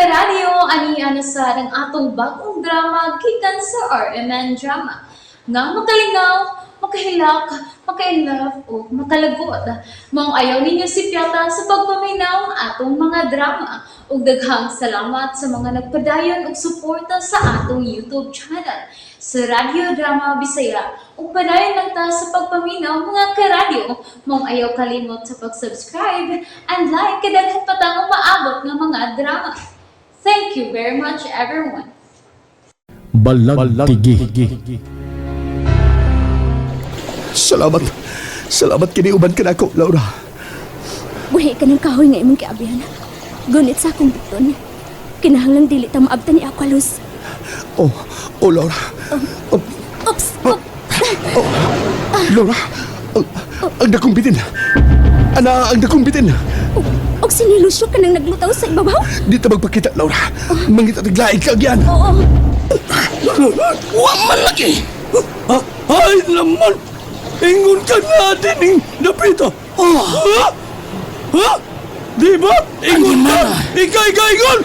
karadyo, aniya na sa ng atong bagong drama gikan sa RMN Drama. Nga makalingaw, makahilak, maka-inlove, o makalagod. Maong ayaw ninyo si Piata sa pagpaminaw ang atong mga drama. Ug daghang salamat sa mga nagpadayon ug suporta sa atong YouTube channel sa Radyo Drama Bisaya. Ug padayon lang ta sa pagpaminaw mga karadyo. Maong ayaw kalimot sa pag-subscribe and like kadaghan pa tang maabot nga mga drama. Thank you very much everyone. Balagtigi. Salamat kini uban ka nako, Laura. Buhi ka ng kahoy nga imong kiabihan. Gunit sa akong buton. Kinahanglang dili ta maabtan ni Aqualus. Oh, Laura. Oops! Laura, ang dakong bitin. Ang dakong bitin. Og sinilusyo ka nang naglutaw sa ibabaw? Di ta magpakita, Laura. Mangita taglaing ka agyan. Oo. Huwag man lagi. Ay naman. Ingon ka nga din, napita. Ha? Di ba? Ingon ka. Ikaw, ingon.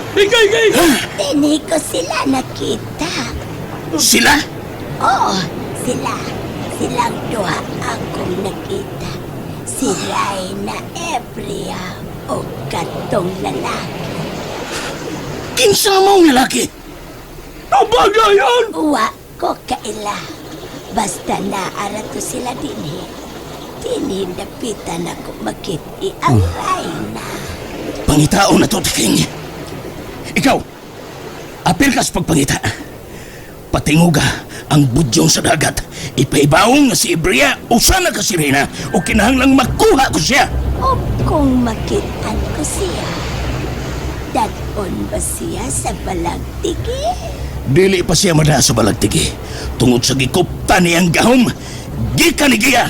Hindi ko sila nakita. Sila? Oo, sila. Silang duha akong nakita. Si Rayna Ebria o katong lalaki. Kinsa mong lalaki? Abagayan! Uwa ko kaila. Basta naarato sila dinhi. Dinhi napitan ako makiti ang Rayna. Pangitao na to, King. Ikaw, apil ka sa pagpangita. Patinguga ang budyong sa dagat. Ipaibaong nga si Ibria o sana ka si Reyna o kinahanglang makuha ko siya. O kung makitaan ko siya, daton ba siya sa balagtigi? Dili pa siya mada sa balagtigi. Tungod sa gikupta niyang gahom, gikanigiya.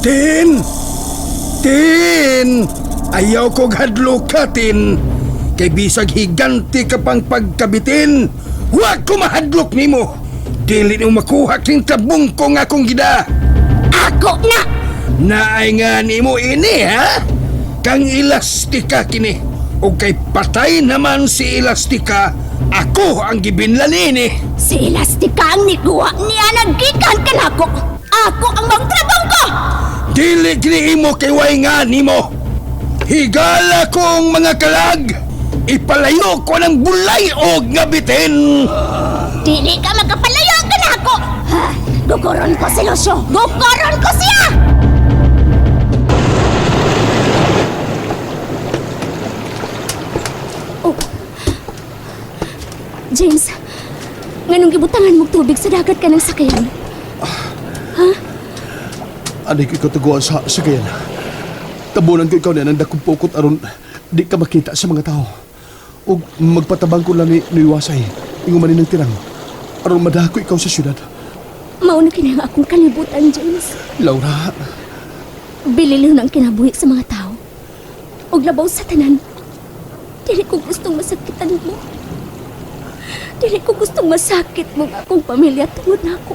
Tin! Ayaw ko hadlokatin. Kay bisag higanti ka pang pagkabitin, huwag ko mahadlok nimo. Dili nyo makuha king tabong ko nga akong gida. Ako na! Naay nga nimo ini, ha? Kang elastika kini. O kay patay naman si elastika, ako ang gibinlan ini. Si Elastika ang nikuha niya naggikan ka na ako. Ako ang magtrabong ko! Dili kini imo kay way nga nimo. Higala kong mga kalag. Ipalayo ko ng bulay o ngabitin. Dili ka magkapalayo ka na ako! Ha? Guguron ko si Lucio! Guguron ko siya! James, nganong gibutangan mong tubig sa dagat ka ng sakayan? Aday ko ikaw sa sagayan. Tabunan ko ikaw na ng dakong pukot aron di ka makita sa mga tao. O magpatabang ko lang ni Iwasay. Ingumanin ng tirang. Aron madako ikaw sa syudad. Mauna kinang akong kalibutan, James. Laura, Bililiw na ang kinabuhi sa mga tao. Og labaw sa tanan. Dili ko gustong masakitan mo. Dili ko gustong masakit mo nga akong pamilya tungod na ako.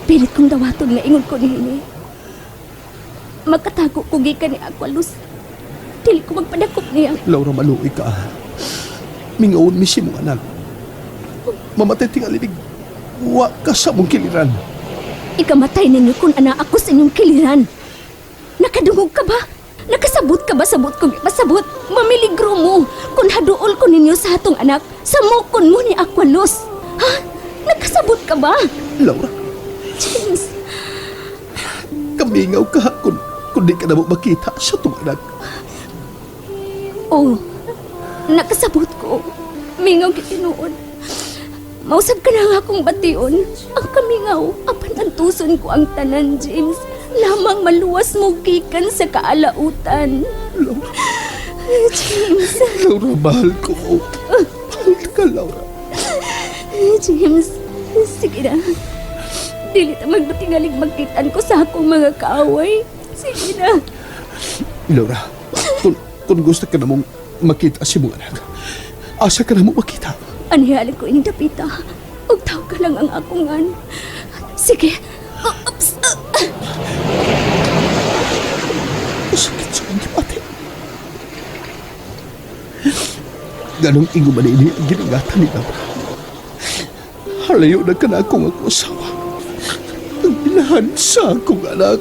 Pilit kong dawaton nga ingon ko nini. Magkatago ko gikan ni Aqualus. Dili ko magpadakop niya. Laura, maluoy ka. Mingaon mi si mong anak. Mamatay tingalibig. Wa ka sa mong kiliran. Ikamatay ninyo kung ana ako sa inyong kiliran. Nakadungog ka ba? Nakasabot ka ba sabot ko? Masabot, mamiligro mo. Kung haduol ko ninyo sa atong anak, samukon mo ni Aqualus. Ha? Nakasabot ka ba? Laura, James, kamingaw ka kung di ka na mo makita sa itong anak. oh, nakasabot ko. Mingaw kitinuod. Mausag ka na nga akong bation. Ang kamingaw, apan antuson ko ang tanan, James. Lamang maluwas mo gikan sa kaalautan. Laura, James. Laura, mahal ko. Mahal ka, Laura. James, sige na. Dili ta magbatingalig magkitan ko sa akong mga kaaway. Sige na. Laura, kung gusto ka na mong makita si mong anak, asa ka na mong makita? Anihali ko ining dapita. Huwag tao ka lang ang akungan. Sige. Oops. Sakit sa aking pati. Ganong ingo ba ini ang ginagatan ni Abra? Halayo na ka na akong asawa. Ang inahan sa akong anak.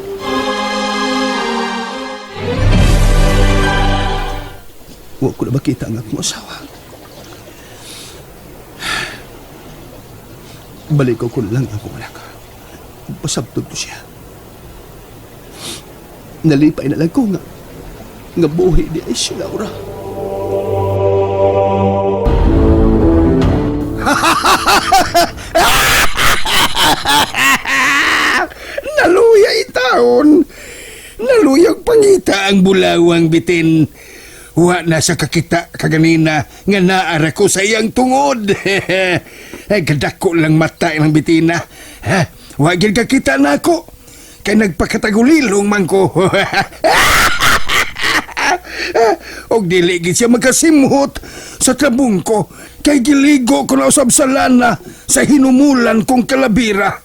Huwag ko na makita ang akong asawa. Balik ko lang akong anak. Pasabtod ko siya. Nalipay na lang ko nga buhi di ay si Laura. Naluya itaon. Naluyag pangita ang bulawang bitin. Wa na sa kakita kaganina nga naara ko sa iyang tungod. Gadako lang mata ng bitina. Wa gid kakita na ako. Kay nagpakatagulilong man ko. Og dili gid siya magkasimhot sa tabong ko. Kay giligo ko na usab sa lana sa hinumulan kong kalabira.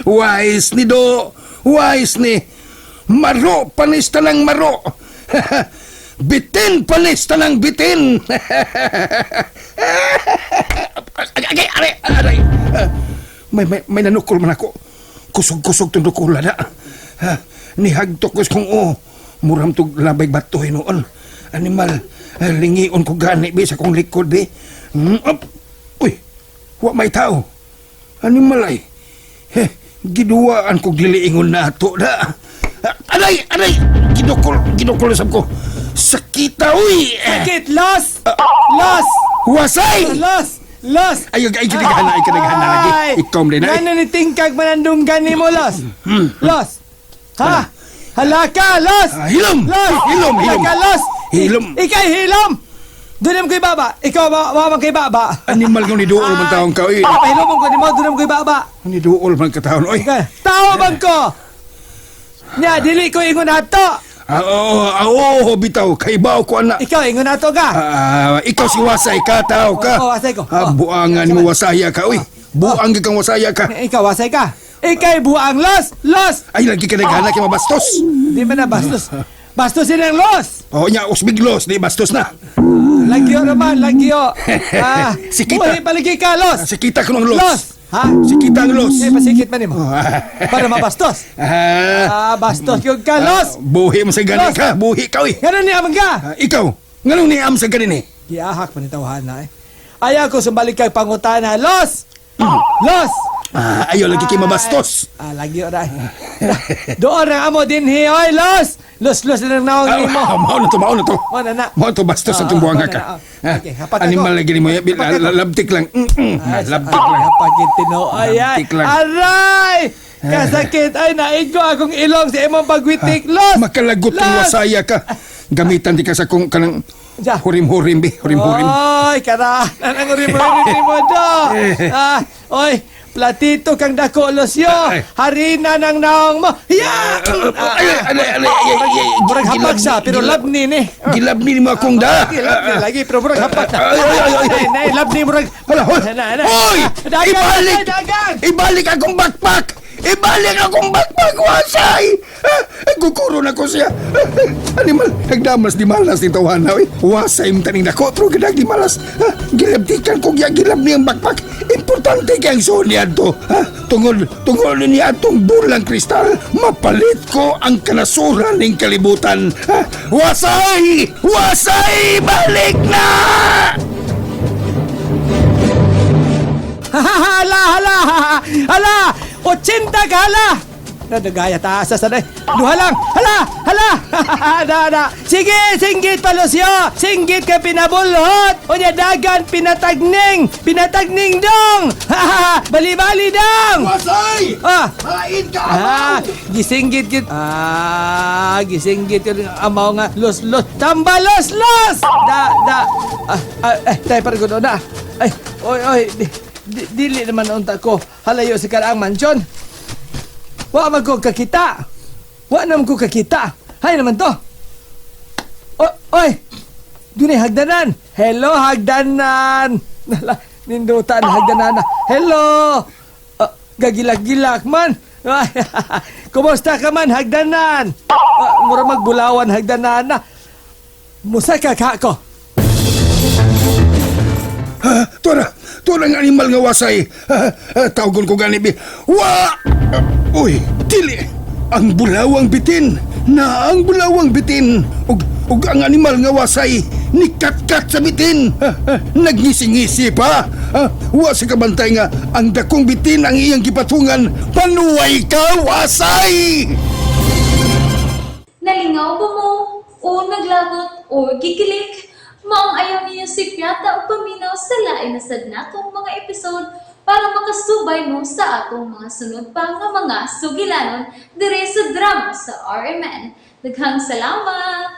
Wise ni do. Wise ni. Maro panis talang maro. Bitin panis talang bitin. Aray. May nanukol man ako. Kusog-kusog itong nukula na. Nihagtok ko kung muram to labay batoy noon. Animal, lingion ko gani be sa kong likod be. Uy, wa may tao. Animal ay. Giduaan ko giliingon na ito na. Aray! Ginukol sab ko. Sakita, uy! Sakit! Los! Los! Wasay! Los! Ay, kinagana lagi. Ikaw din na. Ngano ni tingkag manandunggan ni mo, Los? Los! Ha? Halaka, Los! Hilom! Los! Hilom! Halaka, Los! Hilom! Ikay, hilom! Doon mo ko'y baba. Ikaw, wawang kay baba. Animal kong niduol man taong ka, uy. Pahilom ko ni mo, doon mo ko'y baba. Niduol man ka taon, uy. Tao bang ko? Nya, dili ko ingon ato. Oo, bitaw. Kaibaw ko, anak. Ikaw, ingon ato ka. Ikaw si Wasay ka, tao ka. Oo, wasay ko. Buangan mo wasaya ka, uy. Buang kang wasaya ka. Ikaw, wasay ka. Ikay, buang Los! Los! Ay, lagi ka naghanak yung mabastos. Di man na bastos. Bastos yun ang Los! Oo niya, usbiglos, di bastos na. Lagyo naman, lagyo. Sikita. Buhay palagi ka, Los! Sikita ko ng los. Los! Ha? Sikita ang los. Pasikit man mo. Para mabastos. Bastos yung ka, Los! Buhi mo sa ganin Los! ka. Buhi ka, uy. Ganun niya man ka. Ikaw, nganong niam sa ganin eh? Giahak pa ni tawahan na eh. Ayaw ko sumbalik kay pangutana, Los! Los! Ayaw lagi kay mabastos. Lagyo na. Doon ang amo din oy, Los! Los na naong ni mo. Mao na to. Mao na na. Mao to bastos sa itong buwang ka. Okay, hapat ako. Animal lagi ni mo. Labtik lang. Labtik lang. Napakit tinoy. Labtik lang. Aray! Kasakit ay naigo akong ilong sa imong pagwitik, Los! Makalagot kang Los! wasaya ka. Gamitan di ka sa kung kanang Diya. hurim-hurim bi. Hurim-hurim. Oy, kara. Ang urim-urim mo do. Oy, platito kang dako, Losyo. Harina ng naong mo. Ya! Murag hapag siya, pero labni ni. Gilabni mo akong da. Labni lagi, pero murag hapag na. Nay, labni murag. Hoy! Ibalik akong backpack! Ibalik akong backpack, Wasay! Kukuro na ko siya. Animal, nagdamas di malas ni Tawana. Wasay mo taning dako, pero gadag di malas. Gilabtikan ko gilab niyang backpack. Importante kayang sunyad to. Tungol niya atong bulang kristal. Mapalit ko ang kanasuran ng kalibutan. Wasay! Wasay! Balik na! Hala! 80 ka, hala! Nadagaya taas sa sanay. Duha lang! Hala! Da! Sige, singgit pa, Lucio! Singgit ka pinabulhot! O niya dagan, pinatagning! Pinatagning dong! Bali-bali dong! Wasay! Hain ka, amaw! Gisinggit git. Gisinggit yun amaw nga. Los! Tamba, los! Da! Tayo pa rin ko na. Ay, oy, dili naman unta ko. Halayo si karaang mansyon. Wa man ko kakita. Wa naman ko kakita. Hay naman to. Oy! Dunay hagdanan. Hello, hagdanan. Nindutan, hagdanan. Hello! Gagilak-gilak man. Kumusta ka man, hagdanan? Mura magbulawan, hagdanan na. Musay ka ko. Tura ng animal nga wasay. Tawgon ko gani bi. Wa! Uy, dili. Ang bulawang bitin. Ang bulawang bitin. Ug ang animal nga wasay. Nikat-kat sa bitin. Nagngisi-ngisi pa. Wa sa kabantay nga ang dakong bitin ang iyang gipatungan. Panuway ka, wasay! Nalingaw ba mo? O naglagot? O gikilik? Maong ayaw niya si Piata o paminaw sa lain na sad natong mga episode para makasubay mo sa atong mga sunod pa nga mga sugilanon dire sa drama sa RMN. Daghang salamat!